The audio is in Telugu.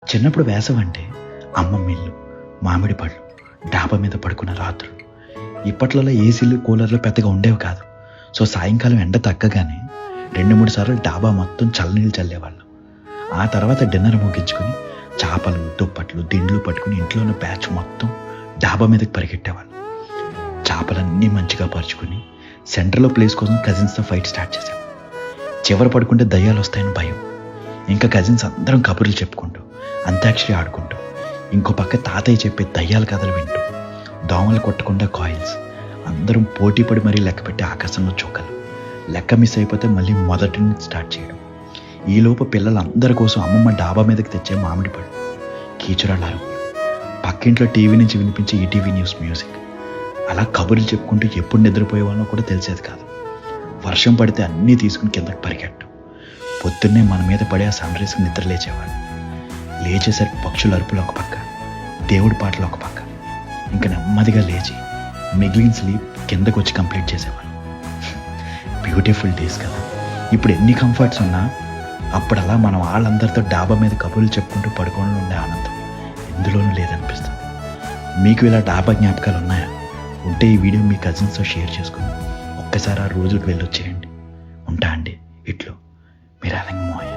చిన్నప్పుడు వేసవి అంటే అమ్మమ్మ ఇల్లు, మామిడి పళ్ళు, డాబా మీద పడుకున్న రాత్రులు. ఇప్పట్లలో ఏసీలు, కూలర్లు పెద్దగా ఉండేవి కాదు. సో సాయంకాలం ఎండ తగ్గగానే 2-3 సార్లు డాబా మొత్తం చల్లనీళ్ళు చల్లేవాళ్ళం. ఆ తర్వాత డిన్నర్ ముగించుకొని చేపలు, దుప్పట్లు, దిండ్లు పట్టుకుని ఇంట్లో ఉన్న బ్యాచ్ మొత్తం డాబా మీదకి పరిగెట్టేవాళ్ళం. చేపలన్నీ మంచిగా పరుచుకుని సెంటర్లో ప్లేస్ కోసం కజిన్స్తో ఫైట్ స్టార్ట్ చేసాం. చివరి పడుకుంటే దయ్యాలు వస్తాయని భయం. ఇంకా కజిన్స్ అందరం కబుర్లు చెప్పుకుంటూ, అంత్యాక్షరి ఆడుకుంటూ, ఇంకో పక్క తాతయ్య చెప్పే దయ్యాల కథలు వింటూ, దోమలు కొట్టకుండా కాయిల్స్, అందరం పోటీ పడి మరీ లెక్క పెట్టి ఆకాశంలో చుక్కలు, లెక్క మిస్ అయిపోతే మళ్ళీ మొదటి నుంచి స్టార్ట్ చేయడం. ఈలోపు పిల్లలందరి కోసం అమ్మమ్మ డాబా మీదకి తెచ్చే మామిడి పళ్ళు, కీచురాళ్ళ అరుపులు, పక్కింట్లో టీవీ నుంచి వినిపించే ఈటీవీ న్యూస్ మ్యూజిక్. అలా కబుర్లు చెప్పుకుంటూ ఎప్పుడు నిద్రపోయే వాళ్ళో కూడా తెలిసేది కాదు. వర్షం పడితే అన్నీ తీసుకుని కిందకి పరిగెట్టం. పొద్దున్నే మన మీద పడే ఆ సన్ రైజ్కి నిద్ర లేచేవాడు. లేచేసరికి పక్షుల అరుపులు ఒక పక్క, దేవుడి పాటలు ఒక పక్క. ఇంకా నెమ్మదిగా లేచి మిగిలిన స్లీప్ కిందకు వచ్చి కంప్లీట్ చేసేవాడు. బ్యూటిఫుల్ డేస్ కదా. ఇప్పుడు ఎన్ని కంఫర్ట్స్ ఉన్నా అప్పుడు అలా మనం వాళ్ళందరితో డాబా మీద కబుర్లు చెప్పుకుంటూ పడుకోవడంలో ఉండే ఆనందం ఎందులోనూ లేదనిపిస్తుంది. మీకు ఇలా డాబా జ్ఞాపకాలు ఉన్నాయా? ఉంటే ఈ వీడియో మీ కజిన్స్తో షేర్ చేసుకుని ఒక్కసారి ఆ రోజులకు వెళ్ళొచ్చేయండి. ఉంటా అండి. ఇట్లో మీరు అలంగ్ మోయ.